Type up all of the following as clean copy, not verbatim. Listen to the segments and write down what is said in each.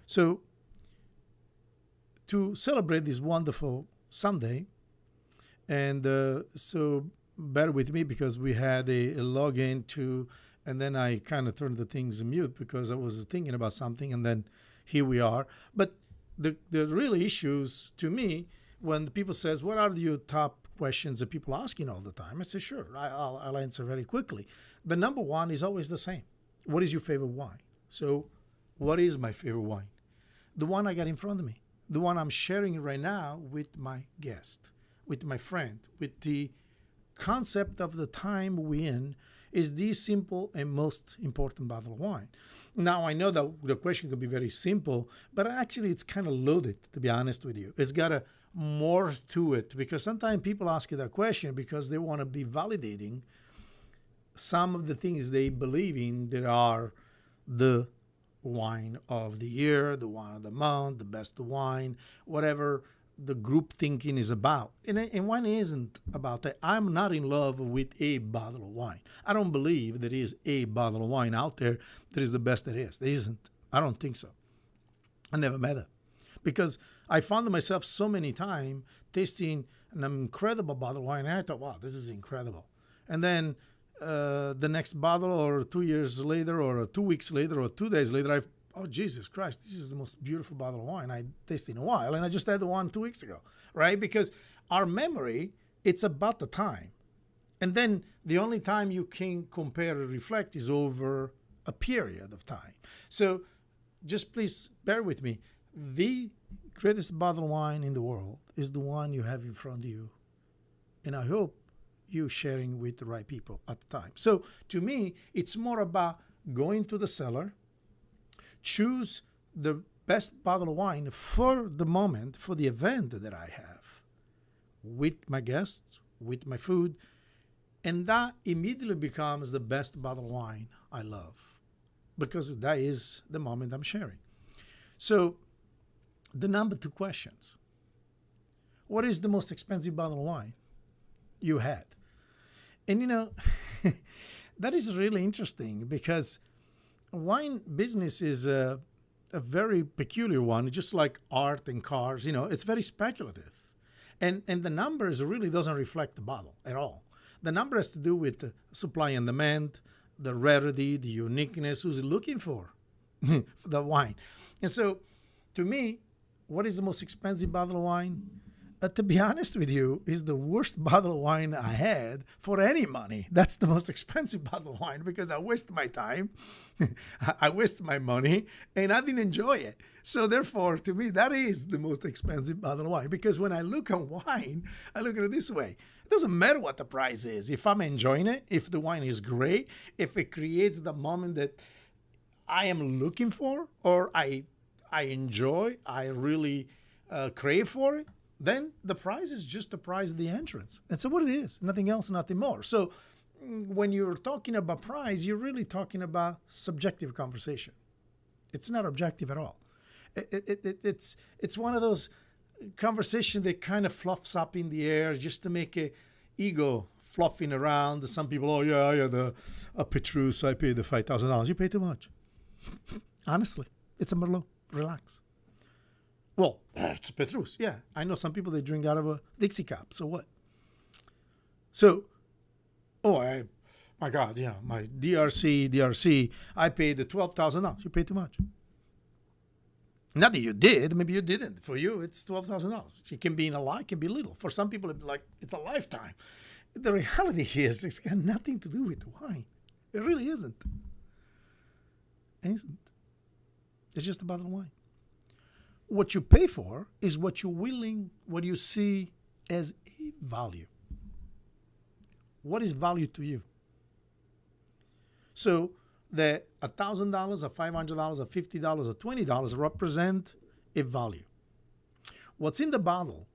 So to celebrate this wonderful Sunday, and so bear with me because we had a login to, and then I kind of turned the things mute because I was thinking about something, and then here we are. But the real issues to me, when people says, what are your top questions that people asking all the time? I say, sure, I'll answer very quickly. The number one is always the same. What is your favorite wine? So what is my favorite wine? The one I got in front of me, the one I'm sharing right now with my guest, with my friend, with the concept of the time we in, is the simple and most important bottle of wine. Now, I know that the question could be very simple, but actually it's kind of loaded, to be honest with you. It's got a more to it, because sometimes people ask you that question because they want to be validating some of the things they believe in that are the wine of the year, the wine of the month, the best wine, whatever the group thinking is about. And wine isn't about that. I'm not in love with a bottle of wine. I don't believe there is a bottle of wine out there that is the best there is. There isn't. I don't think so. I never met it. Because I found myself so many times tasting an incredible bottle of wine, and I thought, wow, this is incredible. And then the next bottle, or 2 years later, or 2 weeks later, or 2 days later, oh, Jesus Christ, this is the most beautiful bottle of wine I tasted in a while. And I just had the one 2 weeks ago, right? Because our memory, it's about the time. And then the only time you can compare or reflect is over a period of time. So just please bear with me. The greatest bottle of wine in the world is the one you have in front of you. And I hope you're sharing with the right people at the time. So to me, it's more about going to the cellar, choose the best bottle of wine for the moment, for the event that I have with my guests, with my food, and that immediately becomes the best bottle of wine I love, because that is the moment I'm sharing. So the number two questions: what is the most expensive bottle of wine you had? And that is really interesting, because wine business is a very peculiar one, just like art and cars. It's very speculative. And the numbers really doesn't reflect the bottle at all. The number has to do with the supply and demand, the rarity, the uniqueness, who's looking for the wine. And so, to me, what is the most expensive bottle of wine? To be honest with you, is the worst bottle of wine I had for any money. That's the most expensive bottle of wine, because I waste my time, I waste my money, and I didn't enjoy it. So therefore, to me, that is the most expensive bottle of wine, because when I look at wine, I look at it this way. It doesn't matter what the price is. If I'm enjoying it, if the wine is great, if it creates the moment that I am looking for, or I enjoy, I really crave for it, then the price is just the price of the entrance. That's what it is. Nothing else, nothing more. So when you're talking about price, you're really talking about subjective conversation. It's not objective at all. It's one of those conversations that kind of fluffs up in the air just to make a ego fluffing around. Some people, oh yeah, I had a Petrus, I paid the $5,000. You pay too much. Honestly, it's a Merlot. Relax. Well, it's a Petrus. Yeah, I know some people, they drink out of a Dixie cup. So what? So, my God, my DRC, I paid the $12,000. You paid too much. Not that you did. Maybe you didn't. For you, it's $12,000. It can be in a lot, it can be little. For some people, it's a lifetime. The reality is, it's got nothing to do with the wine. It really isn't. It isn't. It's just a bottle of wine. What you pay for is what what you see as a value. What is value to you? So the $1,000, or $500, or $50, or $20 represent a value. What's in the bottle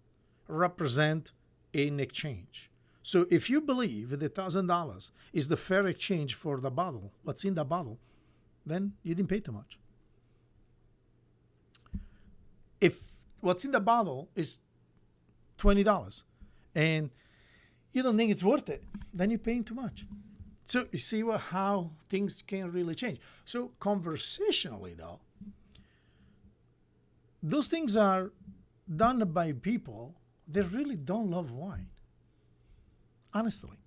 represent an exchange. So if you believe that $1,000 is the fair exchange for the bottle, what's in the bottle, then you didn't pay too much. If what's in the bottle is $20 and you don't think it's worth it, then you're paying too much. So you see how things can really change. So conversationally, though, those things are done by people that really don't love wine, honestly.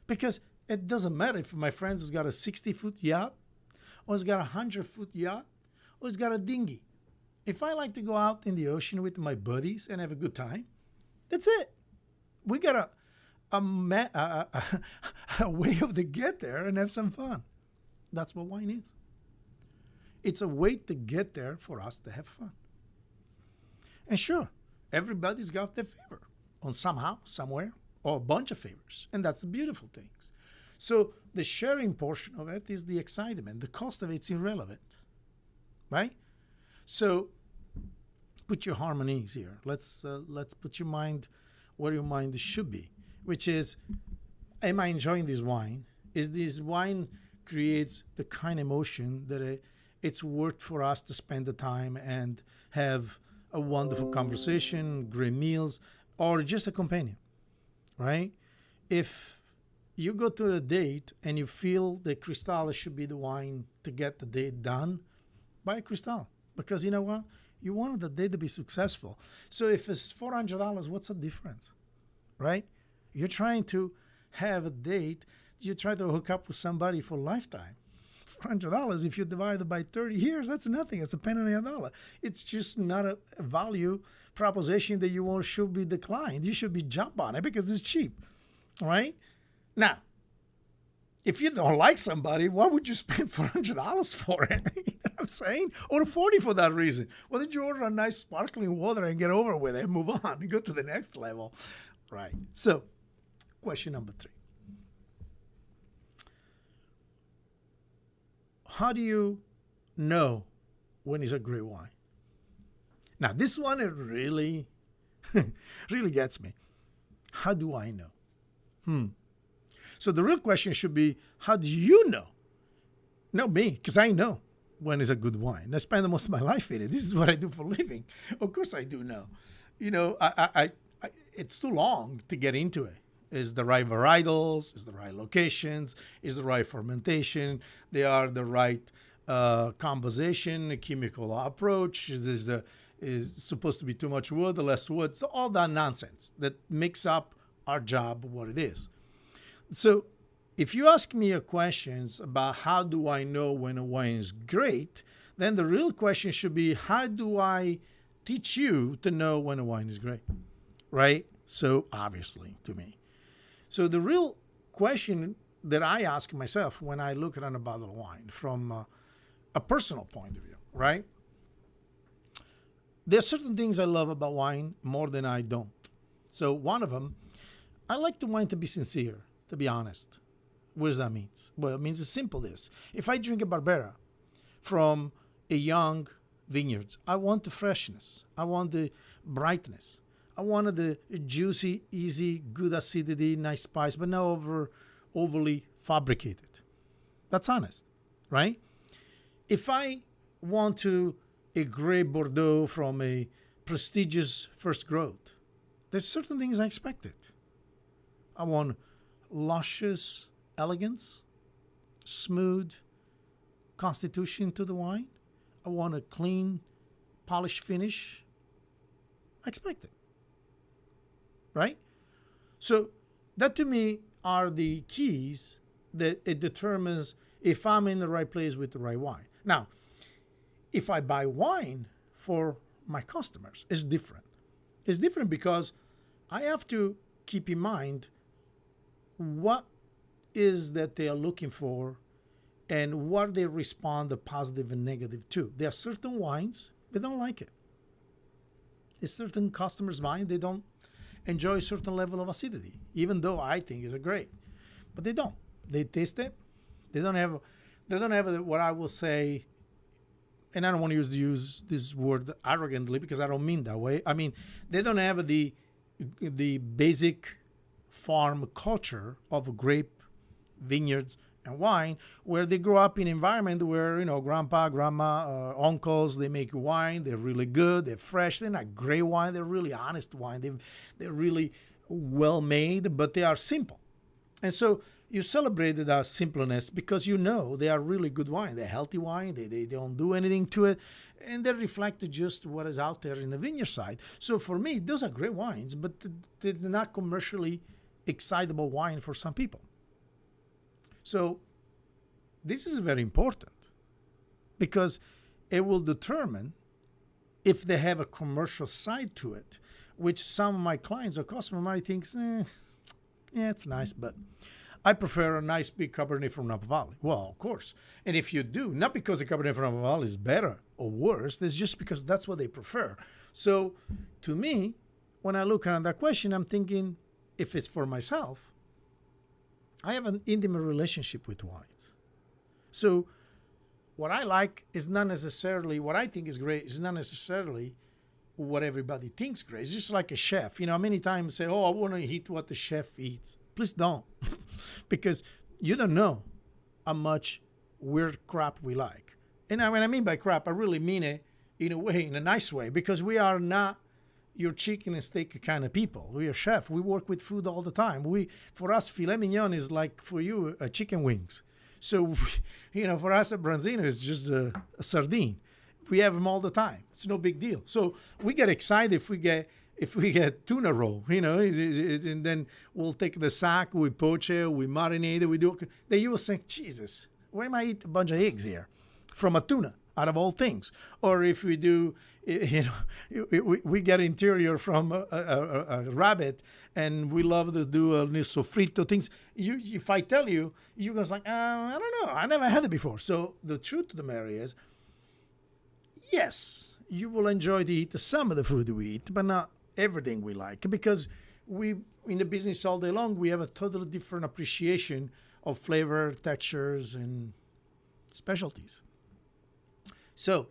Because it doesn't matter if my friend has got a 60-foot yacht, or he's got a 100-foot yacht, or he's got a dinghy. If I like to go out in the ocean with my buddies and have a good time, that's it. We got a way of to get there and have some fun. That's what wine is. It's a way to get there for us to have fun. And sure, everybody's got their favor on somehow, somewhere, or a bunch of favors. And that's the beautiful things. So the sharing portion of it is the excitement. The cost of it's irrelevant, right? So put your harmonies here. Let's put your mind where your mind should be, which is, am I enjoying this wine? Is this wine creates the kind of emotion that it's worth for us to spend the time and have a wonderful conversation, great meals, or just a companion, right? If you go to a date and you feel that Cristal should be the wine to get the date done, buy a Cristal. Because you know what? You wanted the date to be successful. So if it's $400, what's the difference, right? You're trying to have a date. You try to hook up with somebody for a lifetime. $400, if you divide it by 30 years, that's nothing. It's a penny on a dollar. It's just not a value proposition that you want should be declined. You should be jump on it because it's cheap, right? Now, if you don't like somebody, why would you spend $400 for it? You know what I'm saying? Or 40 for that reason. Why don't you order a nice sparkling water and get over with it and move on and go to the next level, right? So, question number 3. How do you know when it's a great wine? Now, this one, it really, really gets me. How do I know? So the real question should be, how do you know? Not me, because I know when it's a good wine. I spend most of my life in it. This is what I do for a living. Of course I do know. You know, I it's too long to get into it. Is the right varietals, is the right locations, is the right fermentation, they are the right composition, chemical approach, is supposed to be too much wood or less wood. So all that nonsense that makes up our job what it is. So if you ask me a questions about how do I know when a wine is great, then the real question should be, how do I teach you to know when a wine is great, right? So obviously to me. So the real question that I ask myself when I look at a bottle of wine from a personal point of view, right? There are certain things I love about wine more than I don't. So one of them, I like the wine to be sincere, to be honest. What does that mean? Well, it means as simple as, if I drink a Barbera from a young vineyard, I want the freshness. I want the brightness. I wanted the juicy, easy, good acidity, nice spice, but not overly fabricated. That's honest, right? If I want to a great Bordeaux from a prestigious first growth, there's certain things I expected. I want luscious elegance, smooth constitution to the wine. I want a clean, polished finish. I expect it. Right? So that to me are the keys that it determines if I'm in the right place with the right wine. Now, if I buy wine for my customers, it's different. It's different because I have to keep in mind what is that they are looking for and what they respond to positive and negative to. There are certain wines, they don't like it. There's certain customers' wine, they don't enjoy a certain level of acidity, even though I think it's great. But they don't. They taste it. They don't have what I will say, and I don't want to use this word arrogantly because I don't mean that way. I mean, they don't have the basic farm culture of grape, vineyards, and wine, where they grow up in an environment where, you know, grandpa, grandma, uncles, they make wine. They're really good. They're fresh. They're not great wine. They're really honest wine. They're really well made, but they are simple. And so you celebrated our simpleness because you know they are really good wine. They're healthy wine. They don't do anything to it. And they reflect just what is out there in the vineyard side. So for me, those are great wines, but they're not commercially excitable wine for some people. So this is very important because it will determine if they have a commercial side to it, which some of my clients or customers might think, yeah, it's nice, but I prefer a nice big Cabernet from Napa Valley. Well, of course. And if you do, not because the Cabernet from Napa Valley is better or worse, it's just because that's what they prefer. So to me, when I look at that question, I'm thinking, if it's for myself, I have an intimate relationship with wines. So what I like is not necessarily, what I think is great is not necessarily what everybody thinks great. It's just like a chef. You know, many times say, oh, I want to eat what the chef eats. Please don't. Because you don't know how much weird crap we like. And when I mean by crap, I really mean it in a way, in a nice way, because we are not your chicken and steak kind of people. We are chef. We work with food all the time. For us, filet mignon is like for you, chicken wings. So, for us at Branzino, it's just a sardine. We have them all the time. It's no big deal. So we get excited if we get tuna roll, and then we'll take the sack, we poach it, we marinate it, we do. Then you will think, Jesus, why am I eating a bunch of eggs here from a tuna? Out of all things. Or if we do, we get interior from a rabbit, and we love to do a sofrito things. If I tell you, you guys like, I don't know, I never had it before. So the truth of the matter is, yes, you will enjoy to eat some of the food we eat, but not everything we like, because we in the business all day long, we have a totally different appreciation of flavor, textures, and specialties. So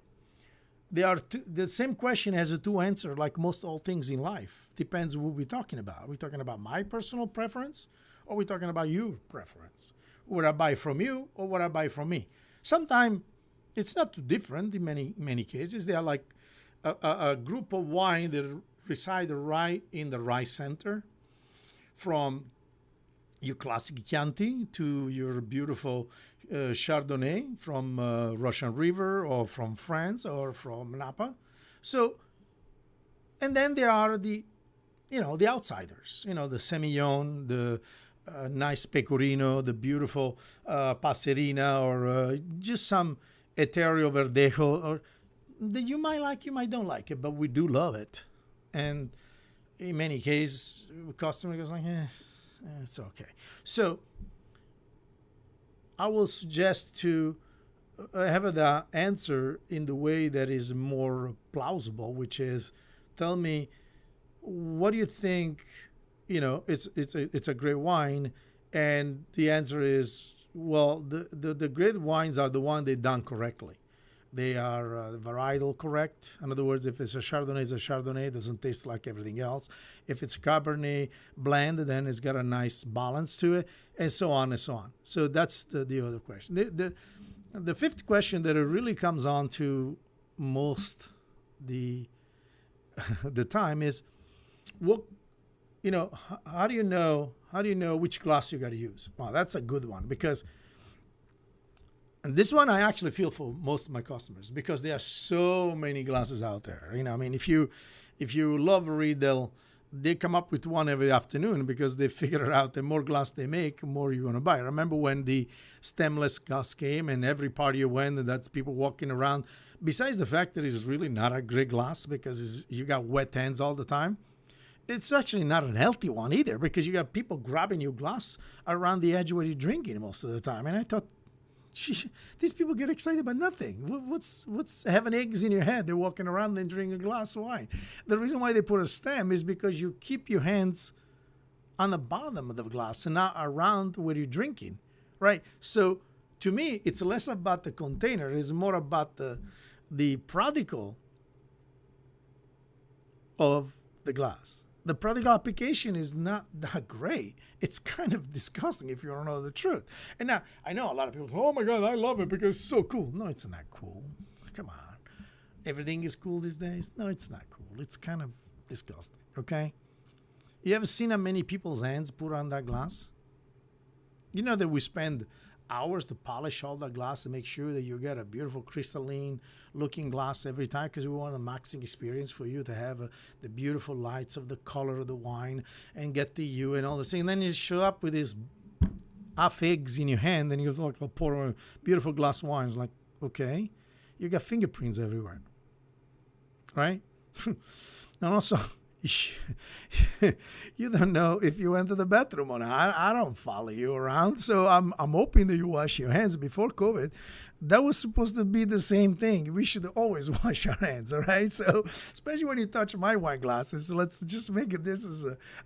the same question has a two answer, like most all things in life. Depends what we're talking about. Are we talking about my personal preference, or are we talking about your preference? What I buy from you or what I buy from me? Sometimes it's not too different in many cases. They are like a group of wine that reside right in the right center, from your classic Chianti to your beautiful Chardonnay from Russian River or from France or from Napa. So, and then there are the outsiders, the Semillon, the nice Pecorino, the beautiful Passerina, or just some Eterio Verdejo, or that you might like, you might don't like it, but we do love it. And in many cases, the customer goes like, it's okay. So I will suggest to have the answer in the way that is more plausible, which is, tell me, what do you think? It's a great wine, and the answer is, well, the great wines are the one they done correctly. They are varietal correct. In other words, if it's a Chardonnay, it doesn't taste like everything else. If it's a Cabernet blend, then it's got a nice balance to it, and so on and so on. So that's the other question. The fifth question that it really comes on to most the time is, what, how do you know which glass you got to use? Well, that's a good one, because, and this one I actually feel for most of my customers, because there are so many glasses out there. If you love read, they come up with one every afternoon, because they figure out the more glass they make, the more you're going to buy. Remember when the stemless glass came, and every party you went, and that's people walking around. Besides the fact that it's really not a great glass, because you got wet hands all the time, it's actually not an healthy one either, because you got people grabbing your glass around the edge where you're drinking most of the time. And I thought, these people get excited about nothing. What's having eggs in your head? They're walking around and drinking a glass of wine. The reason why they put a stem is because you keep your hands on the bottom of the glass and not around where you're drinking, right? So to me, it's less about the container. It's more about the prodigal of the glass. The prodigal application is not that great. It's kind of disgusting if you don't know the truth. And now, I know a lot of people, oh my God, I love it because it's so cool. No, it's not cool. Come on. Everything is cool these days? No, it's not cool. It's kind of disgusting, okay? You ever seen how many people's hands put on that glass? You know that we spend hours to polish all the glass to make sure that you get a beautiful crystalline looking glass every time, because we want a maxing experience for you to have the beautiful lights of the color of the wine and get the hue and all this thing. And then you show up with these half eggs in your hand and you're like, I'll pour a beautiful glass of wine. It's like, okay, you got fingerprints everywhere, right? And also, you don't know if you went to the bathroom or not. I don't follow you around, so I'm hoping that you wash your hands. Before COVID, that was supposed to be the same thing. We should always wash our hands, all right? So especially when you touch my wine glasses, let's just make it this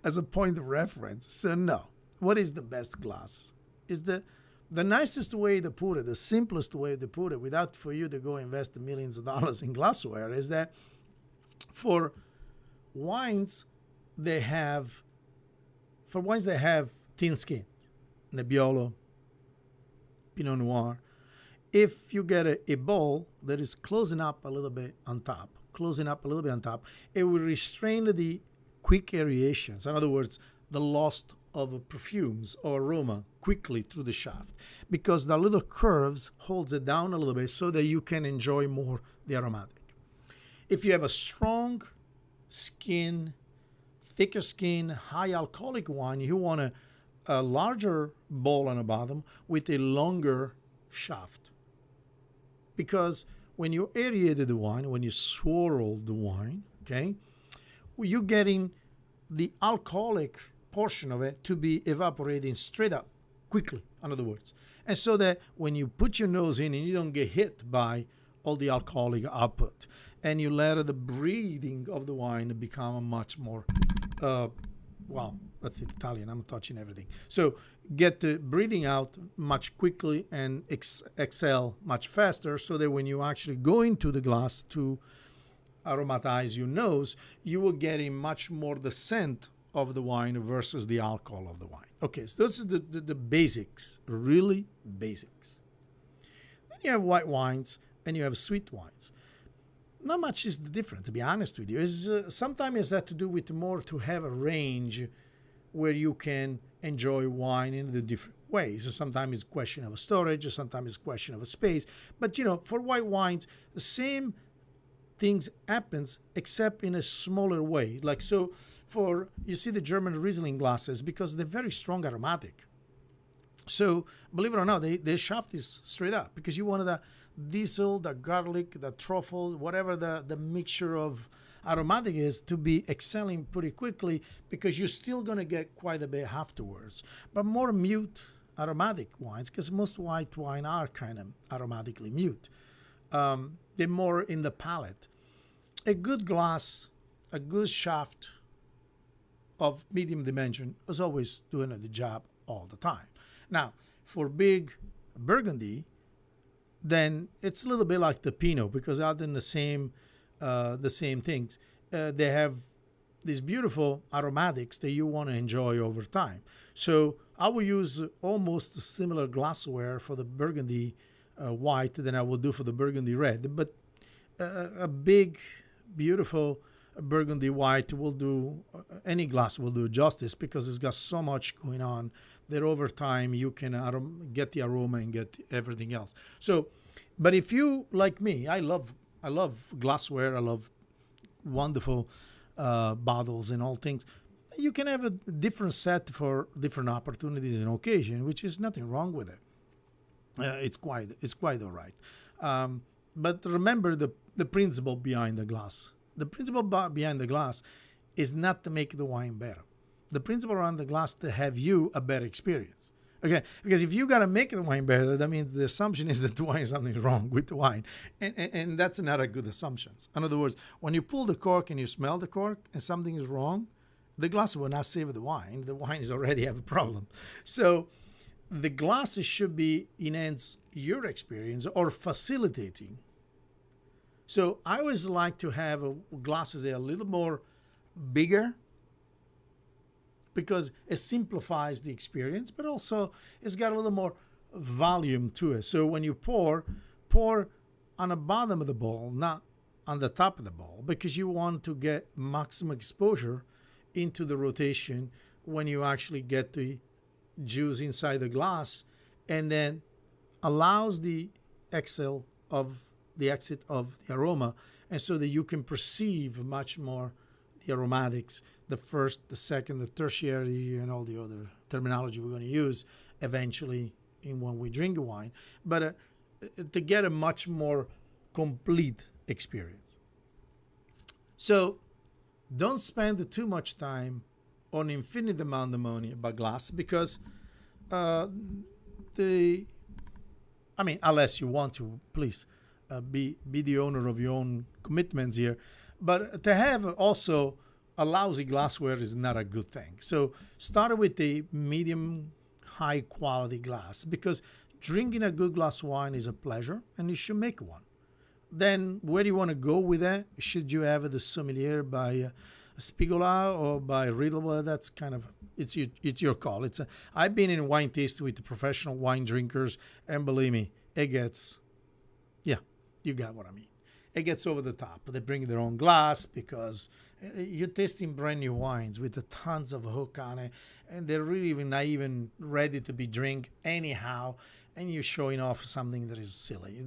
as a point of reference. So no, what is the best glass? Is the nicest way to put it, the simplest way to put it, without for you to go invest millions of dollars in glassware, is that for wines they have thin skin, Nebbiolo, Pinot Noir. If you get a bowl that is closing up a little bit on top, it will restrain the quick aerations. In other words, the loss of perfumes or aroma quickly through the shaft, because the little curves holds it down a little bit so that you can enjoy more the aromatic. If you have a strong skin, thicker skin, high alcoholic wine, you want a larger bowl on the bottom with a longer shaft. Because when you aerated the wine, when you swirl the wine, okay, you're getting the alcoholic portion of it to be evaporating straight up quickly, in other words. And so that when you put your nose in and you don't get hit by all the alcoholic output, and you let the breathing of the wine become a much more, that's Italian, I'm touching everything. So get the breathing out much quickly and exhale much faster, so that when you actually go into the glass to aromatize your nose, you will get a much more the scent of the wine versus the alcohol of the wine. Okay, so this is the basics, really basics. Then you have white wines and you have sweet wines. Not much is different, to be honest with you. Sometimes it's that to do with more to have a range where you can enjoy wine in the different ways. So sometimes it's a question of a storage, or sometimes it's a question of a space. But, for white wines, the same things happens, except in a smaller way. Like, so you see the German Riesling glasses, because they're very strong aromatic. So believe it or not, the shaft is straight up, because you wanted the diesel, the garlic, the truffle, whatever the mixture of aromatic is, to be exhaling pretty quickly, because you're still going to get quite a bit afterwards. But more mute aromatic wines, because most white wine are kind of aromatically mute. They're more in the palate. A good glass, a good shaft of medium dimension is always doing the job all the time. Now, for big Burgundy, then it's a little bit like the Pinot, because out in the same things, they have these beautiful aromatics that you want to enjoy over time. So I will use almost a similar glassware for the Burgundy white than I will do for the Burgundy red, but a big, beautiful Burgundy white will do, any glass will do justice, because it's got so much going on that over time you can get the aroma and get everything else. So, but if you, like me, I love glassware, I love wonderful bottles and all things. You can have a different set for different opportunities and occasion, which is nothing wrong with it. It's quite all right. But remember the principle behind the glass. The principle behind the glass is not to make the wine better. The principle around the glass to have you a better experience. Okay, because if you got to make the wine better, that means the assumption is that the wine is something wrong with the wine. And that's not a good assumption. In other words, when you pull the cork and you smell the cork and something is wrong, the glass will not save the wine. The wine is already have a problem. So the glasses should be enhance your experience or facilitating. So I always like to have glasses that are a little more bigger, because it simplifies the experience, but also it's got a little more volume to it. So when you pour on the bottom of the bowl, not on the top of the bowl, because you want to get maximum exposure into the rotation when you actually get the juice inside the glass, and then allows the exhale of the exit of the aroma, and so that you can perceive much more the aromatics, the first, the second, the tertiary, and all the other terminology we're going to use eventually in when we drink a wine, but to get a much more complete experience. So don't spend too much time on infinite amount of money about glass, because unless you want to, please be the owner of your own commitments here. But to have also a lousy glassware is not a good thing. So start with a medium high quality glass, because drinking a good glass of wine is a pleasure, and you should make one. Then where do you want to go with that? Should you have the sommelier by Spigola or by Riedel? That's kind of it's your call. I've been in wine tasting with the professional wine drinkers, and believe me, it gets, yeah, you got what I mean. It gets over the top. They bring their own glass because you're tasting brand new wines with tons of hook on it, and they're really even not even ready to be drink anyhow, and you're showing off something that is silly.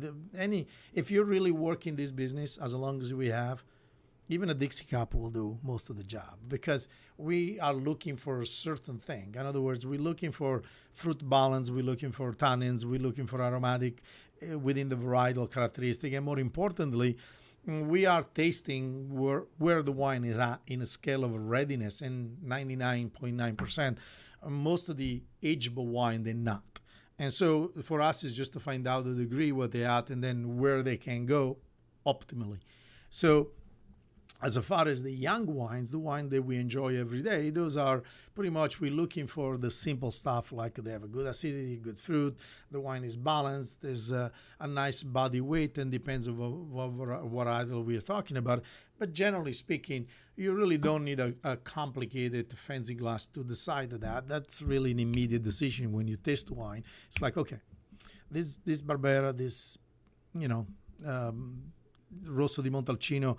If you're really working this business, as long as we have, even a Dixie cup will do most of the job, because we are looking for a certain thing. In other words, we're looking for fruit balance, we're looking for tannins, we're looking for aromatic within the varietal characteristic, and more importantly, we are tasting where the wine is at in a scale of readiness, and 99.9%. Most of the ageable wine, they're not. And so for us, it's just to find out the degree what they're at and then where they can go optimally. So as far as the young wines, the wine that we enjoy every day, those are pretty much, we're looking for the simple stuff, like they have a good acidity, good fruit, the wine is balanced, there's a nice body weight, and depends on what varietal we're talking about. But generally speaking, you really don't need a complicated fancy glass to decide that. That's really an immediate decision when you taste wine. It's like, okay, this Barbera, this, Rosso di Montalcino,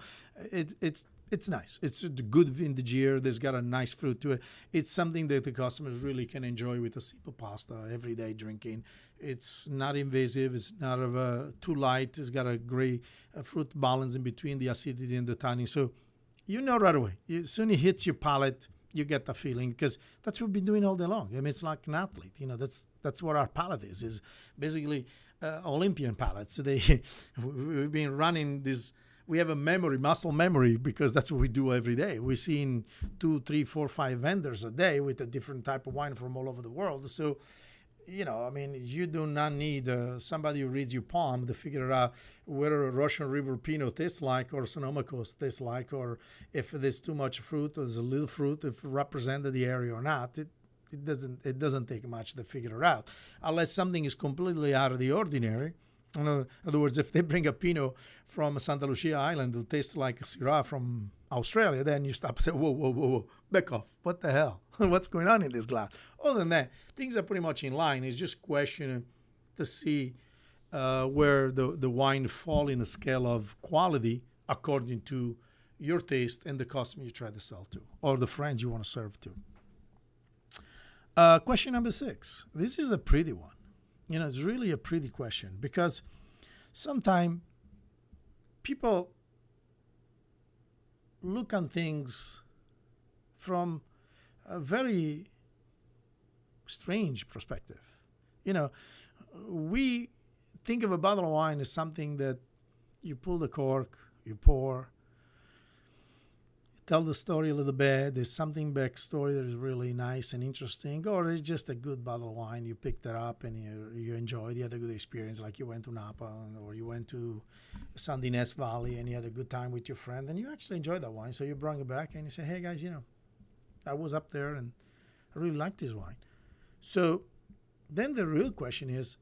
it's nice. It's a good vintage year. There's got a nice fruit to it. It's something that the customers really can enjoy with a simple pasta, everyday drinking. It's not invasive. It's not too light. It's got a great fruit balance in between the acidity and the tannin. So right away. As soon as it hits your palate, you get the feeling, because that's what we've been doing all day long. I mean, it's like an athlete. That's what our palate is basically Olympian palates. We've been running this. We have a muscle memory, because that's what we do every day. We're seeing 2, 3, 4, 5 vendors a day with a different type of wine from all over the world. So, you do not need somebody who reads your palm to figure out whether a Russian River Pinot tastes like, or Sonoma Coast tastes like, or if there's too much fruit or there's a little fruit, if it represented the area or not. It doesn't take much to figure it out, unless something is completely out of the ordinary. In other words, if they bring a Pinot from Santa Lucia Island that tastes like a Syrah from Australia, then you stop and say, whoa, back off. What the hell? What's going on in this glass? Other than that, things are pretty much in line. It's just questioning to see where the wine fall in a scale of quality according to your taste and the customer you try to sell to, or the friends you want to serve to. Question number 6. This is a pretty one. It's really a pretty question, because sometimes people look on things from a very strange perspective. We think of a bottle of wine as something that you pull the cork, you pour, tell the story a little bit. There's something backstory that is really nice and interesting, or it's just a good bottle of wine. You picked it up and you enjoyed. You had a good experience, like you went to Napa or you went to San Ynez Valley and you had a good time with your friend, and you actually enjoyed that wine. So you brought it back and you say, hey guys, I was up there and I really liked this wine. So then the real question is,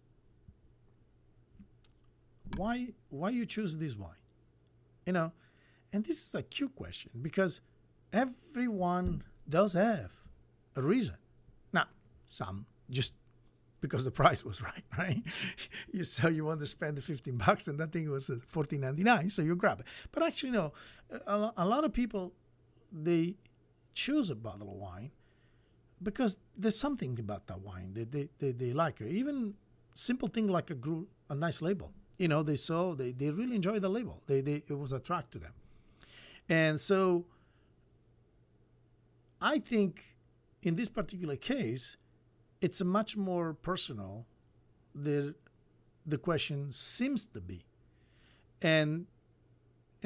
why you choose this wine? And this is a cute question, because everyone does have a reason. Now, some just because the price was right? You want to spend the $15 and that thing was $14.99, so you grab it. But actually, no, a lot of people, they choose a bottle of wine because there's something about that wine that they like. Even simple thing like a nice label. They really enjoy the label. It was attract to them. And so I think in this particular case, it's a much more personal than the question seems to be. And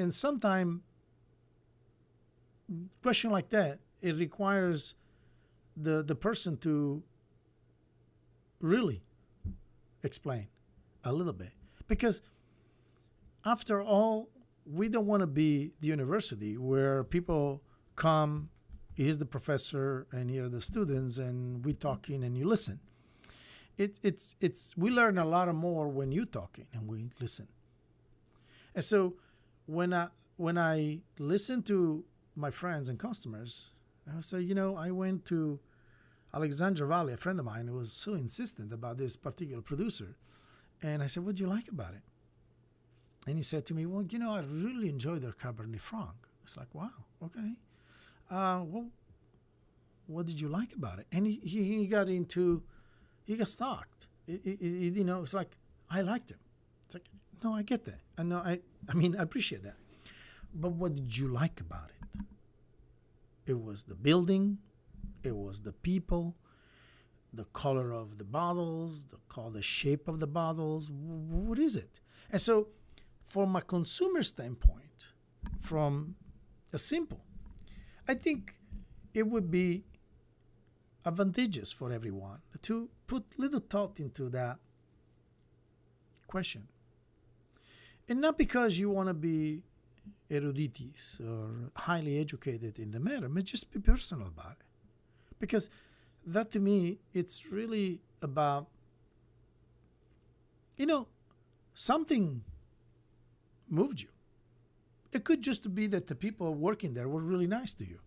sometimes question like that, it requires the person to really explain a little bit. Because after all, we don't want to be the university where people come, here's the professor and here are the students, and we talking and you listen. It's we learn a lot more when you talking and we listen. And so when I listen to my friends and customers, I say, I went to Alexandra Valley, a friend of mine who was so insistent about this particular producer. And I said, what do you like about it? And he said to me, well, I really enjoy their Cabernet Franc. It's like, wow, okay. Well, what did you like about it? And he got stalked. It's like, I liked him. It's like, no, I get that. I know, I appreciate that. But what did you like about it? It was the building. It was the people, the color of the bottles, the shape of the bottles. What is it? And so from a consumer standpoint, from a simple, I think it would be advantageous for everyone to put little thought into that question. And not because you want to be eruditis or highly educated in the matter, but just be personal about it. Because that to me, it's really about, something moved you. It could just be that the people working there were really nice to you.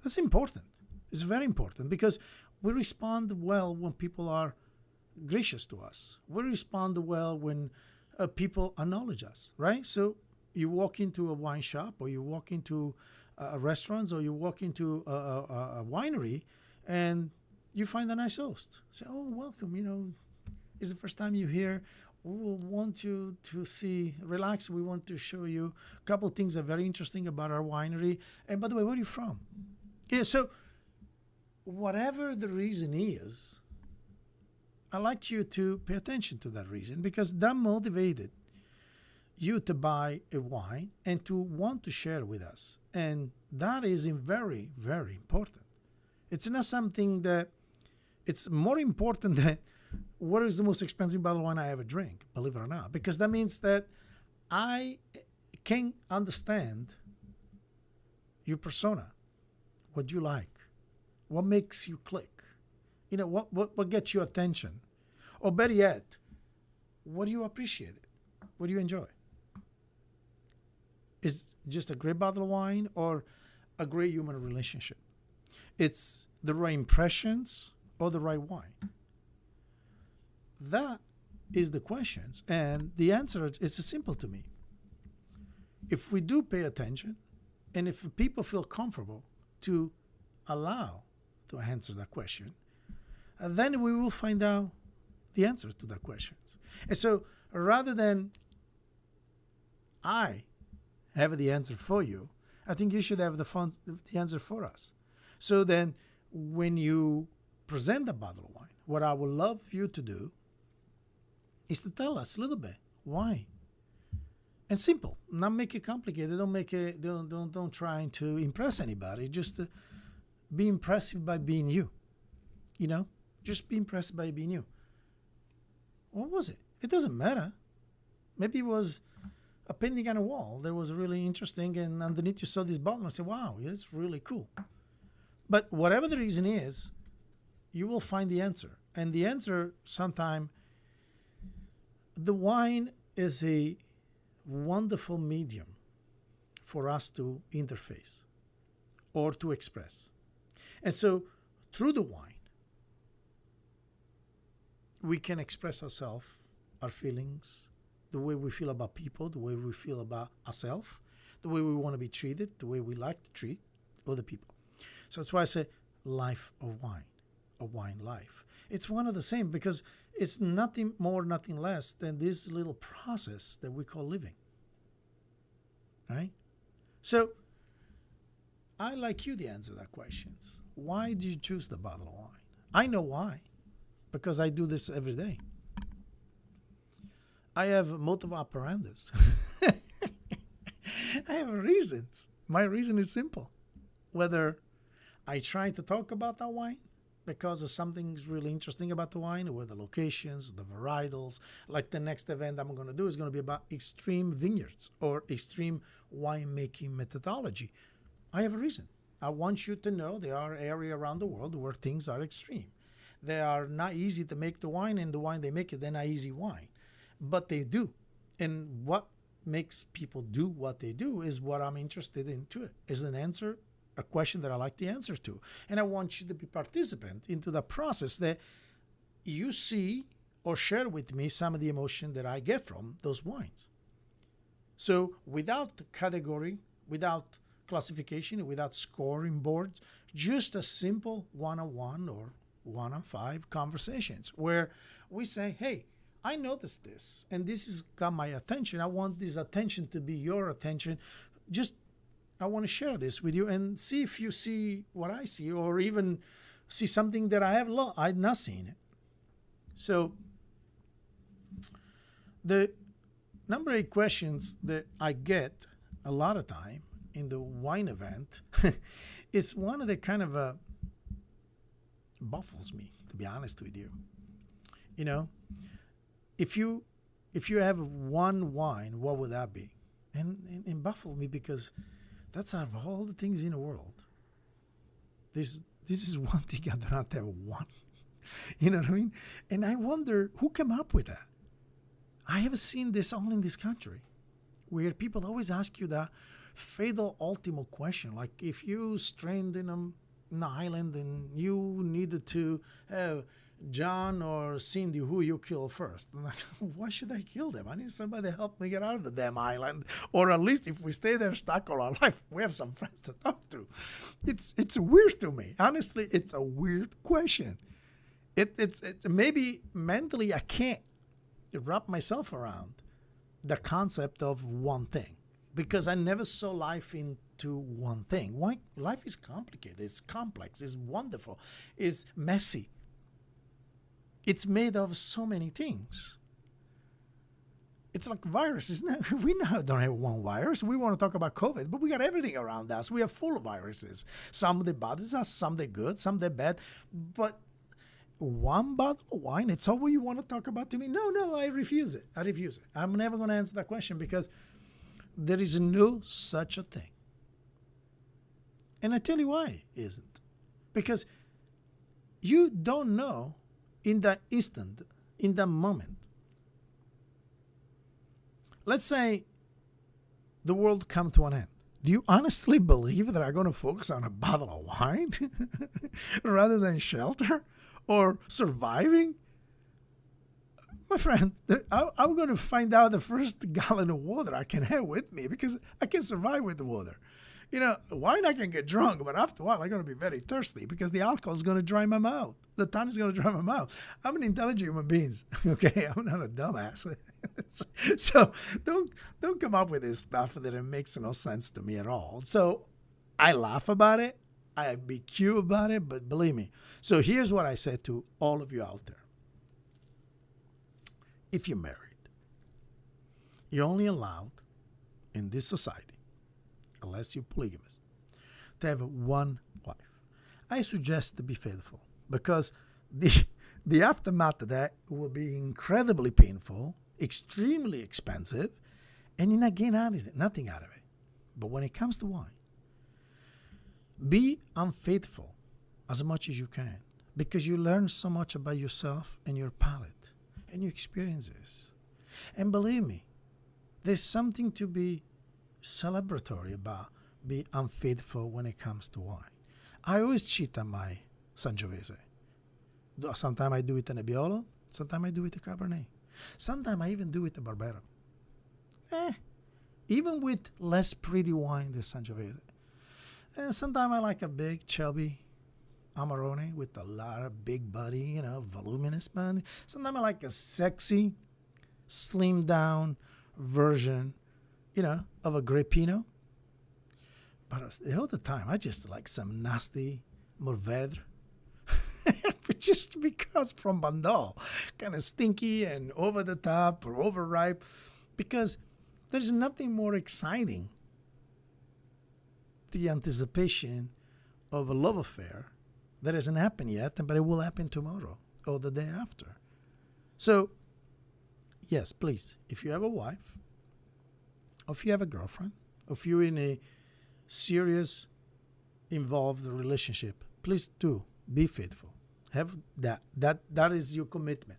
That's important. It's very important because we respond well when people are gracious to us. We respond well when people acknowledge us, right? So you walk into a wine shop, or you walk into a restaurant, or you walk into a winery, and you find a nice host. Say, oh, welcome, it's the first time you're here. We will want you to relax. We want to show you a couple of things that are very interesting about our winery. And by the way, where are you from? Yeah, so whatever the reason is, I like you to pay attention to that reason, because that motivated you to buy a wine and to want to share with us. And that is very, very important. It's not something that, it's more important than what is the most expensive bottle of wine I ever drink, believe it or not. Because that means that I can understand your persona, what you like, what makes you click, what gets your attention. Or better yet, what do you appreciate? What do you enjoy? Is just a great bottle of wine or a great human relationship? It's the right impressions or the right wine? That is the questions. And the answer is simple to me. If we do pay attention, and if people feel comfortable to allow to answer that question, then we will find out the answer to that questions. And so rather than I have the answer for you, I think you should have the answer for us. So then when you present a bottle of wine, what I would love you to do is to tell us a little bit why. And simple, not make it complicated. Don't try to impress anybody. Just be impressive by being you. Just be impressed by being you. What was it? It doesn't matter. Maybe it was a painting on a wall that was really interesting, and underneath you saw this bottle and I said, wow, it's really cool. But whatever the reason is, you will find the answer. And the answer, sometime, the wine is a wonderful medium for us to interface or to express. And so through the wine, we can express ourselves, our feelings, the way we feel about people, the way we feel about ourselves, the way we want to be treated, the way we like to treat other people. So that's why I say life of wine, a wine life. It's one of the same because it's nothing more, nothing less than this little process that we call living. Right? So I like you to answer that questions. Why did you choose the bottle of wine? I know why. Because I do this every day. I have multiple operandas. I have reasons. My reason is simple. Whether I try to talk about that wine because of something's really interesting about the wine, or the locations, the varietals. Like the next event I'm going to do is going to be about extreme vineyards or extreme winemaking methodology. I have a reason. I want you to know there are areas around the world where things are extreme. They are not easy to make the wine, and the wine they make, they're not easy wine. But they do. And what makes people do what they do is what I'm interested into. Is an answer, a question that I like the answer to. And I want you to be participant into the process that you see or share with me some of the emotion that I get from those wines. So without category, without classification, without scoring boards, just a simple one-on-one or one-on-five conversations where we say, hey, I noticed this and this has got my attention. I want this attention to be your attention. Just, I want to share this with you and see if you see what I see, or even see something that I've not seen it. So the number 8 questions that I get a lot of time in the wine event is one of the kind of baffles me, to be honest with you. You know, if you have one wine, what would that be? And baffle me because that's out of all the things in the world. This is one thing I do not have one. You know what I mean? And I wonder who came up with that. I have seen this all in this country, where people always ask you the fatal ultimate question, like if you stranded in an island and you needed to have John or Cindy, who you kill first? I'm like, why should I kill them? I need somebody to help me get out of the damn island, or at least if we stay there stuck all our life, we have some friends to talk to. It's weird to me, honestly. It's a weird question. It's maybe mentally I can't wrap myself around the concept of one thing, because I never saw life into one thing. Why? Life is complicated. It's complex. It's wonderful. It's messy. It's made of so many things. It's like viruses. We now don't have one virus. We want to talk about COVID, but we got everything around us. We are full of viruses. Some that bother us, some that good, some that bad. But one bottle of wine, it's all you want to talk about to me? No, I refuse it. I'm never going to answer that question because there is no such a thing. And I tell you why it isn't. Because you don't know in that instant, in that moment. Let's say the world come to an end. Do you honestly believe that I'm going to focus on a bottle of wine rather than shelter or surviving? My friend, I'm going to find out the first gallon of water I can have with me, because I can survive with the water. You know, wine I can get drunk, but after a while I'm going to be very thirsty because the alcohol is going to dry my mouth. The tonic is going to dry my mouth. I'm an intelligent human being, okay? I'm not a dumbass. So don't come up with this stuff that it makes no sense to me at all. So I laugh about it. I be cute about it, but believe me. So here's what I said to all of you out there. If you're married, you're only allowed in this society, unless you're polygamous, to have one wife. I suggest to be faithful, because the aftermath of that will be incredibly painful, extremely expensive, and you're not getting nothing out of it. But when it comes to wine, be unfaithful as much as you can, because you learn so much about yourself and your palate and your experiences. And believe me, there's something to be celebratory about being unfaithful when it comes to wine. I always cheat on my Sangiovese. Sometimes I do it in a Nebbiolo, sometimes I do it in Cabernet. Sometimes I even do it in Barbera. Even with less pretty wine than Sangiovese. And sometimes I like a big, chubby, Amarone with a lot of big body, voluminous body. Sometimes I like a sexy, slimmed down version, of a Grey Pinot. But the other time, I just like some nasty Mourvèdre. Just because from Bandol, kind of stinky and over the top or overripe. Because there's nothing more exciting, the anticipation of a love affair that hasn't happened yet, but it will happen tomorrow or the day after. So, yes, please, if you have a wife, or if you have a girlfriend, or if you're in a serious, involved relationship, please do be faithful. Have that. That is your commitment.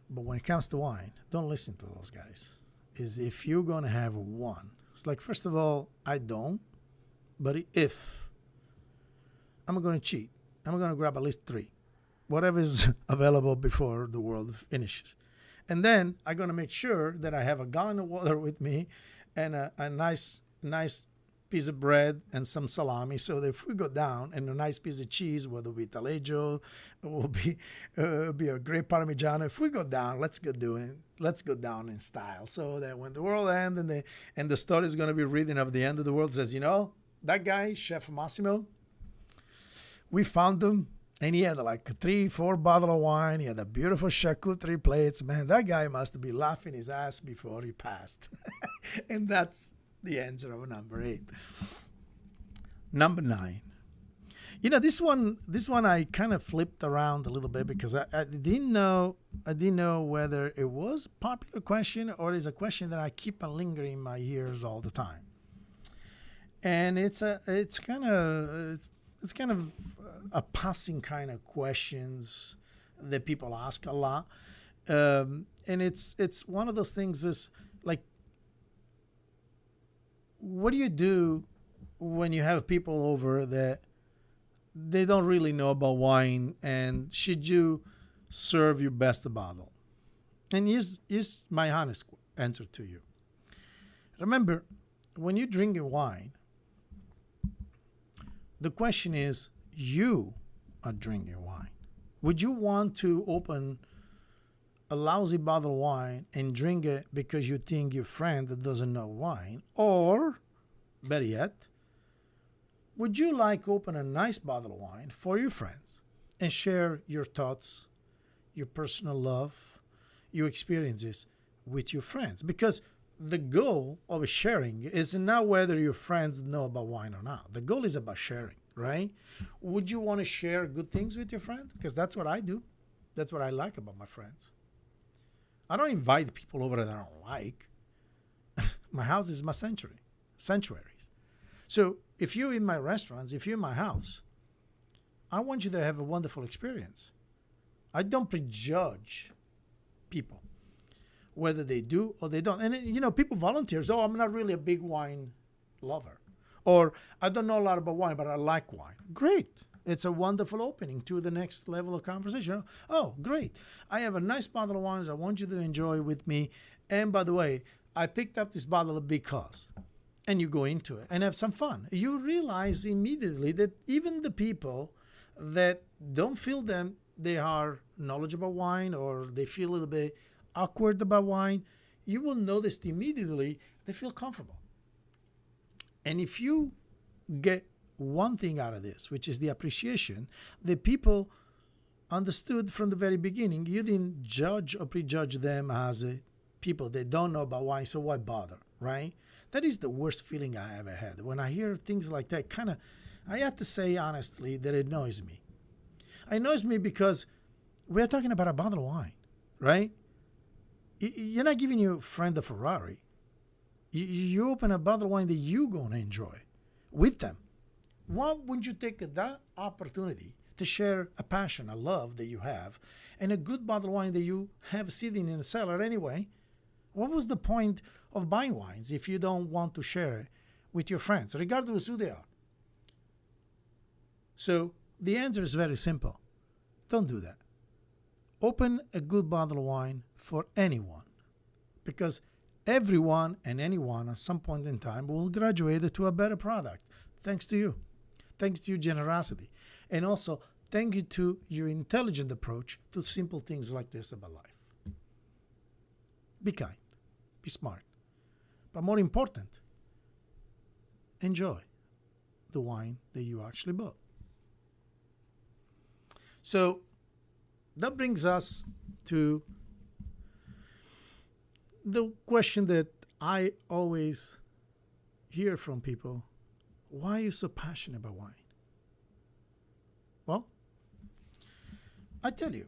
But when it comes to wine, don't listen to those guys. Is if you're gonna have one, it's like, first of all, I don't. But if I'm gonna cheat, I'm gonna grab at least 3, whatever is available before the world finishes, and then I'm gonna make sure that I have a gallon of water with me, and a nice piece of bread and some salami, so that if we go down, and a nice piece of cheese, whether it be taleggio, it will be a great parmigiano. If we go down, let's go down in style, so that when the world ends and the story is going to be written of the end of the world, says, that guy, Chef Massimo, we found him, and he had like 3-4 bottles of wine. He had a beautiful charcuterie plates. Man, that guy must be laughing his ass before he passed. And that's the answer of number 8. Number 9. This one I kind of flipped around a little bit, because I didn't know whether it was a popular question or it's a question that I keep on lingering in my ears all the time. And it's kind of a passing kind of questions that people ask a lot, and it's one of those things is like, what do you do when you have people over that they don't really know about wine, and should you serve your best bottle? And here's my honest answer to you. Remember, when you're drinking wine, the question is, you are drinking wine. Would you want to open a lousy bottle of wine and drink it because you think your friend that doesn't know wine? Or, better yet, would you like open a nice bottle of wine for your friends and share your thoughts, your personal love, your experiences with your friends? Because the goal of sharing is not whether your friends know about wine or not. The goal is about sharing, right? Would you want to share good things with your friend? Because that's what I do. That's what I like about my friends. I don't invite people over that I don't like. My house is my sanctuaries. So if you're in my restaurants, if you're in my house, I want you to have a wonderful experience. I don't prejudge people, whether they do or they don't. And, people volunteer. Oh, I'm not really a big wine lover. Or I don't know a lot about wine, but I like wine. Great. It's a wonderful opening to the next level of conversation. Oh, great. I have a nice bottle of wines I want you to enjoy with me. And by the way, I picked up this bottle because. And you go into it and have some fun. You realize immediately that even the people that don't feel they are knowledgeable about wine, or they feel a little bit awkward about wine, you will notice immediately they feel comfortable. And if you get one thing out of this, which is the appreciation, the people understood from the very beginning, you didn't judge or prejudge them as people that don't know about wine, so why bother, right? That is the worst feeling I ever had. When I hear things like that, I have to say honestly that it annoys me. It annoys me because we're talking about a bottle of wine, right? You're not giving your friend a Ferrari. You open a bottle of wine that you're going to enjoy with them. Why wouldn't you take that opportunity to share a passion, a love that you have, and a good bottle of wine that you have sitting in the cellar anyway? What was the point of buying wines if you don't want to share it with your friends, regardless who they are? So the answer is very simple. Don't do that. Open a good bottle of wine for anyone, because everyone and anyone at some point in time will graduate to a better product, thanks to you. thanks to your generosity, and also thank you to your intelligent approach to simple things like this about life. Be kind, be smart, but more important, enjoy the wine that you actually bought. So that brings us to the question that I always hear from people: why are you so passionate about wine? Well, I tell you,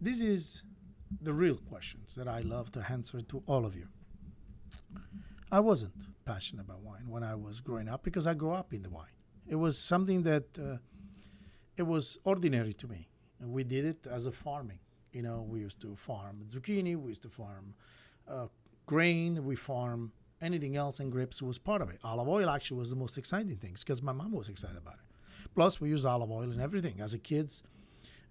this is the real questions that I love to answer to all of you. I wasn't passionate about wine when I was growing up because I grew up in the wine. It was something that it was ordinary to me. And we did it as a farming. You know, we used to farm zucchini, we used to farm grain, we farm anything else, and grapes was part of it. Olive oil actually was the most exciting thing because my mom was excited about it. Plus, we used olive oil in everything. As a kids,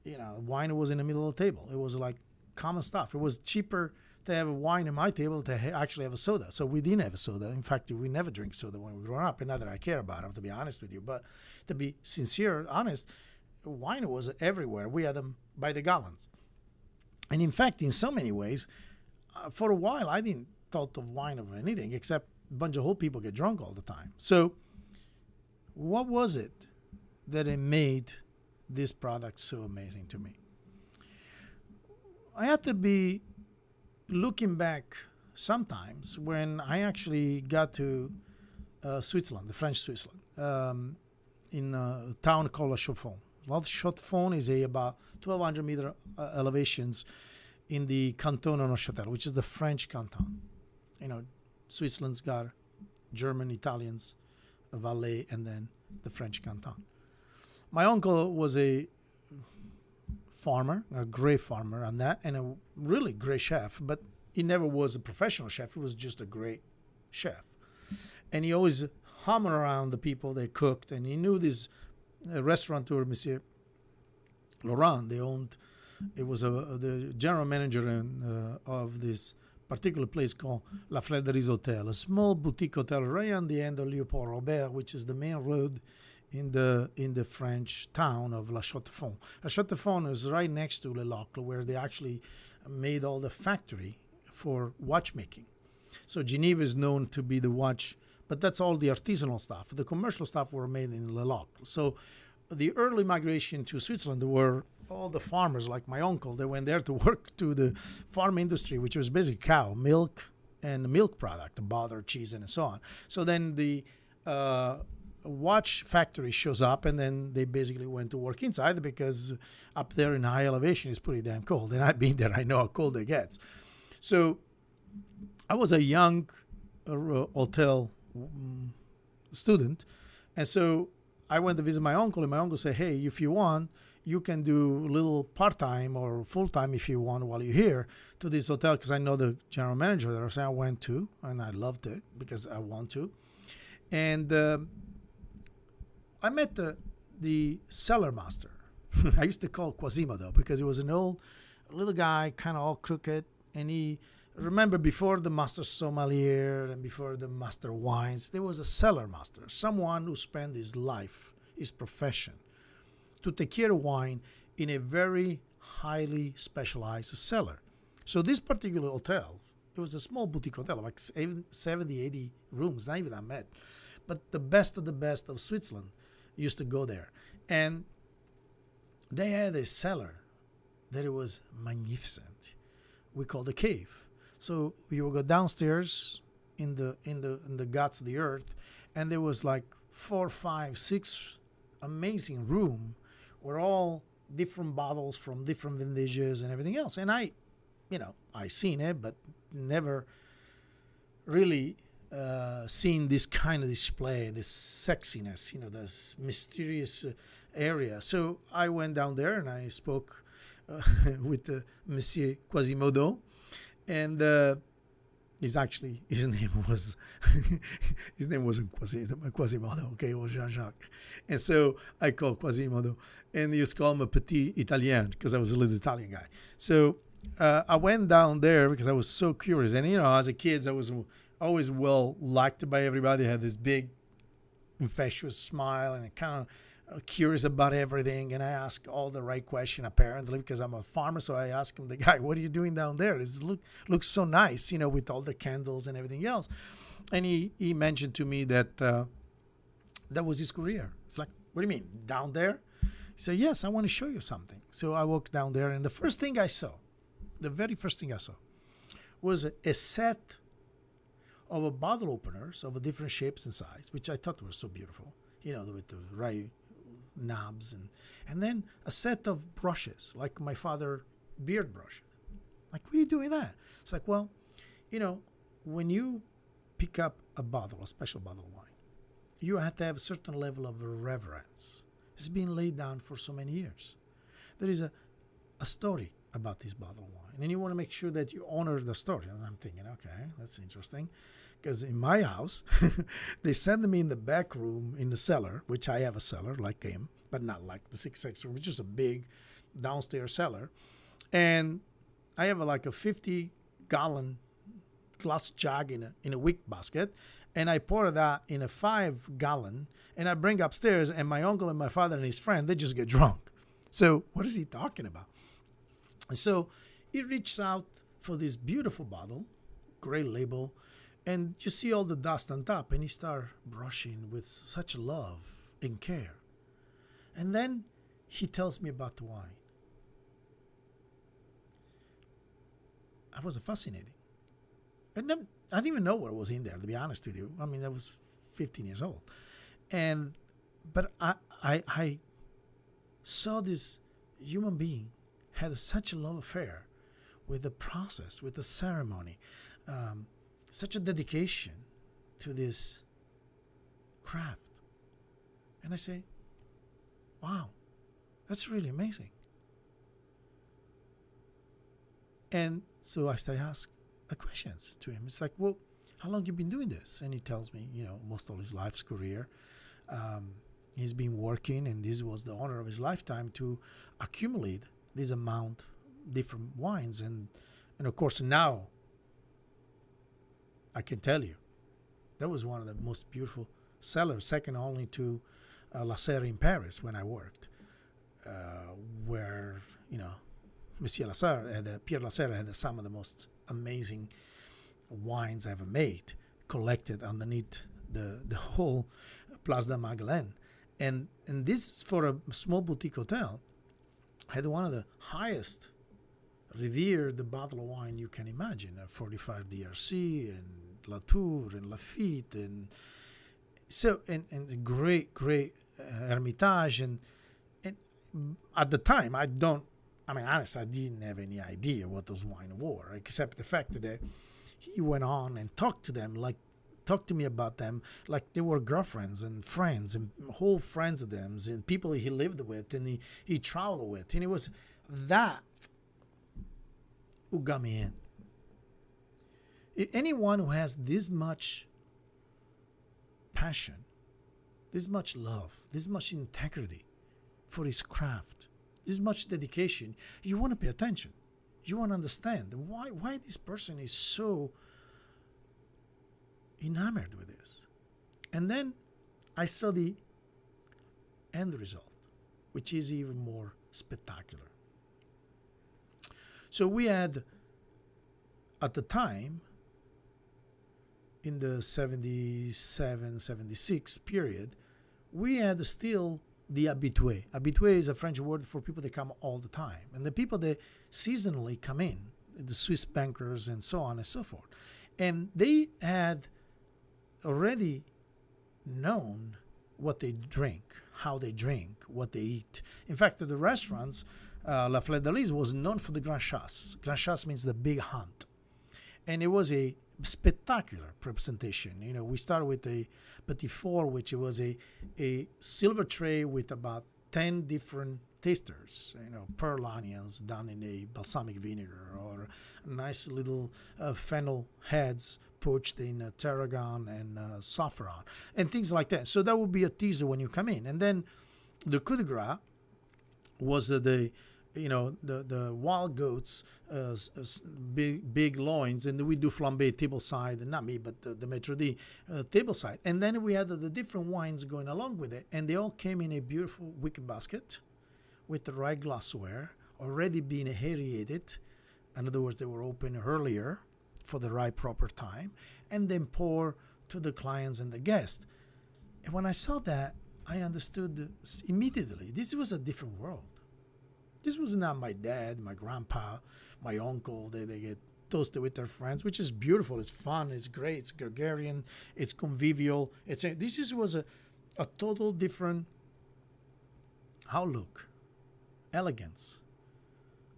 wine was in the middle of the table. It was like common stuff. It was cheaper to have a wine in my table to actually have a soda. So we didn't have a soda. In fact, we never drink soda when we grew up. And not that I care about it, to be honest with you. But to be sincere, honest, wine was everywhere. We had them by the gallons. And in fact, in so many ways, for a while, I didn't thought of wine of anything except a bunch of old people get drunk all the time. So what was it that it made this product so amazing to me? I had to be looking back sometimes when I actually got to Switzerland, the French Switzerland, in a town called La Chaux-de-Fonds. La Chaux-de-Fonds is about 1,200 meter elevations in the canton of Neuchâtel, which is the French canton. Switzerland's got German, Italians, Valais, and then the French canton. My uncle was a farmer, a great farmer on that, and a really great chef, but he never was a professional chef. He was just a great chef. And he always hummed around the people they cooked, and he knew this restaurateur, Monsieur Laurent. They owned, it was the general manager of this particular place called La Frédéri's Hotel, a small boutique hotel right on the end of Léopold Robert, which is the main road in the French town of La Chaux-de-Fonds. La Chaux-de-Fonds is right next to Le Locle, where they actually made all the factory for watchmaking. So Geneva is known to be the watch, but that's all the artisanal stuff. The commercial stuff were made in Le Locle. So the early migration to Switzerland were all the farmers like my uncle. They went there to work to the farm industry, which was basically cow, milk, and milk product, butter, cheese, and so on. So then the watch factory shows up, and then they basically went to work inside because up there in high elevation is pretty damn cold. And I've been there. I know how cold it gets. So I was a young hotel student, and so I went to visit my uncle, and my uncle said, hey, if you want, you can do a little part-time or full-time if you want while you're here to this hotel, because I know the general manager there. So I went to, and I loved it because I want to. And I met the cellar master. I used to call Quasimodo because he was an old little guy, kind of all crooked. And he, remember, before the master sommelier and before the master wines, there was a cellar master, someone who spent his life, his profession, to take care of wine in a very highly specialized cellar. So this particular hotel, it was a small boutique hotel, like 70, 80 rooms, not even that much. But the best of Switzerland used to go there. And they had a cellar that it was magnificent. We called a cave. So you would go downstairs in the guts of the earth, and there was like 4, 5, 6 amazing room where all different bottles from different vintages and everything else. And I seen it, but never really seen this kind of display, this sexiness, this mysterious area. So I went down there and I spoke with Monsieur Quasimodo, and his name wasn't Quasimodo, okay, it was Jean-Jacques. And so I called Quasimodo, and he used to call him a petit Italien because I was a little Italian guy. So I went down there because I was so curious. And, as a kid, I was always well liked by everybody. I had this big infectious smile and kind of curious about everything. And I ask all the right question apparently because I'm a farmer. So I ask him, the guy, what are you doing down there? It looks so nice, with all the candles and everything else. And he mentioned to me that that was his career. It's like, what do you mean, down there? He said, yes, I want to show you something. So I walked down there, and the very first thing I saw, was a set of bottle openers of different shapes and size, which I thought were so beautiful, with the right knobs, and then a set of brushes, like my father beard brushes. Like, what are you doing that? It's like, well, when you pick up a special bottle of wine, you have to have a certain level of reverence. It's been laid down for so many years. There is a story about this bottle of wine, and you want to make sure that you honor the story. And I'm thinking, okay, that's interesting. Because in my house, they send me in the back room in the cellar, which I have a cellar like him, but not like the 6X room. It's just a big downstairs cellar. And I have like a 50-gallon glass jug in a wick basket. And I pour that in a 5-gallon. And I bring upstairs, and my uncle and my father and his friend, they just get drunk. So what is he talking about? So he reaches out for this beautiful bottle, gray label, and you see all the dust on top, and he starts brushing with such love and care. And then he tells me about the wine. I was fascinating. I didn't even know what was in there, to be honest with you. I mean, I was 15 years old. But I saw this human being had such a love affair with the process, with the ceremony, such a dedication to this craft. And I say, wow, that's really amazing. And so I start asking questions to him. It's like, well, how long you been doing this? And he tells me, most of his life's career. He's been working, and this was the honor of his lifetime to accumulate this amount different wines. And of course, now I can tell you, that was one of the most beautiful cellars, second only to La Serre in Paris when I worked, where, Monsieur Lasserre Pierre Lasserre had some of the most amazing wines ever made, collected underneath the whole Place de Magdeleine. And this, for a small boutique hotel, had one of the highest revered bottle of wine you can imagine, 45 DRC and Latour and Lafite, and so and great Hermitage, and at the time honestly, I didn't have any idea what those wines were, except the fact that he went on and talked to me about them like they were girlfriends and friends and whole friends of them and people he lived with and he traveled with, and it was that who got me in. Anyone who has this much passion, this much love, this much integrity for his craft, this much dedication, you want to pay attention. You want to understand why this person is so enamored with this. And then I saw the end result, which is even more spectacular. So we had, at the time, in the 77, 76 period, we had still the habitué. Habitué is a French word for people that come all the time. And the people that seasonally come in, the Swiss bankers and so on and so forth. And they had already known what they drink, how they drink, what they eat. In fact, the restaurants, La Fleur de Lis was known for the Grand Chasse. Grand Chasse means the big hunt. And it was a spectacular presentation. We started with a petit four, which was a silver tray with about 10 different tasters, pearl onions done in a balsamic vinegar, or nice little fennel heads poached in tarragon and saffron, and things like that. So that would be a teaser when you come in. And then the coup de grace was the the wild goats, big loins, and we do flambe table side, not me, but the Maitre d' table side. And then we had the different wines going along with it, and they all came in a beautiful wicker basket with the right glassware, already being aerated. In other words, they were open earlier for the right proper time, and then pour to the clients and the guests. And when I saw that, I understood immediately this was a different world. This was not my dad, my grandpa, my uncle. They get toasted with their friends, which is beautiful. It's fun. It's great. It's gregarian. It's convivial. This was a total different outlook, elegance,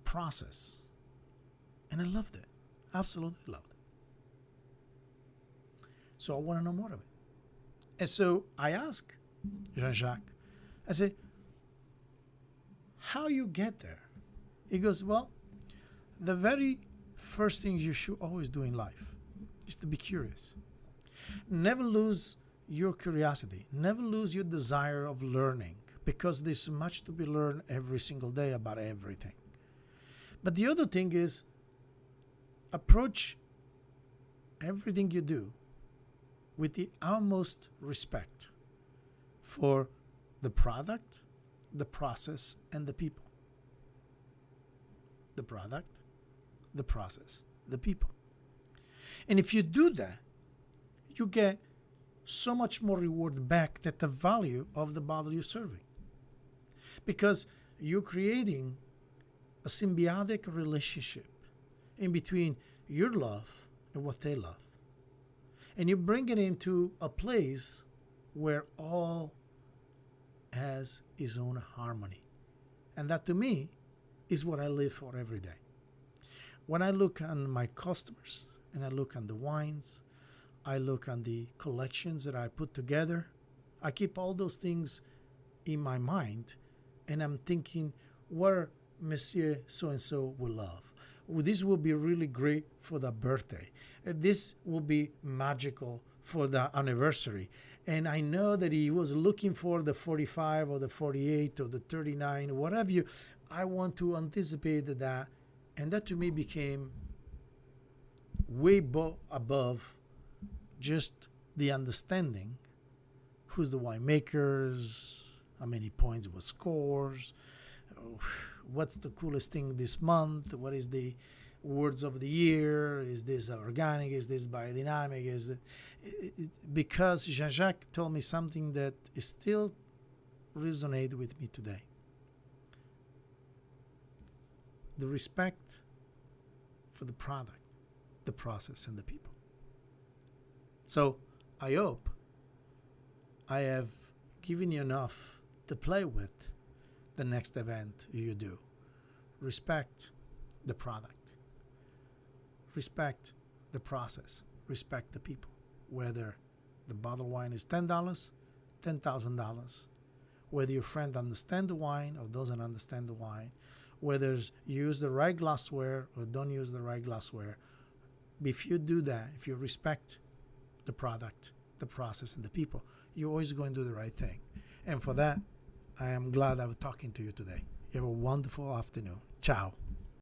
process. And I loved it. Absolutely loved it. So I want to know more of it. And so I asked Jean-Jacques, I said, how you get there? He goes, well, the very first thing you should always do in life is to be curious. Never lose your curiosity. Never lose your desire of learning, because there's much to be learned every single day about everything. But the other thing is, approach everything you do with the utmost respect for the product, the process, and the people. The product, the process, the people. And if you do that, you get so much more reward back than the value of the bottle you're serving. Because you're creating a symbiotic relationship in between your love and what they love. And you bring it into a place where all has its own harmony. And that, to me, is what I live for every day. When I look on my customers and I look on the wines, I look on the collections that I put together, I keep all those things in my mind, and I'm thinking where Monsieur so-and-so will love. This will be really great for the birthday. This will be magical for the anniversary. And I know that he was looking for the 45 or the 48 or the 39, whatever you. I want to anticipate that. And that to me became way above just the understanding who's the winemakers, how many points it was scores, what's the coolest thing this month, what is the words of the year, is this organic, is this biodynamic, is it because Jean-Jacques told me something that is still resonates with me today. The respect for the product, the process, and the people. So I hope I have given you enough to play with the next event you do. Respect the product. Respect the process. Respect the people. Whether the bottle of wine is $10, $10,000. Whether your friend understands the wine or doesn't understand the wine. Whether you use the right glassware or don't use the right glassware. If you do that, if you respect the product, the process, and the people, you're always going to do the right thing. And for that, I am glad I was talking to you today. You have a wonderful afternoon. Ciao.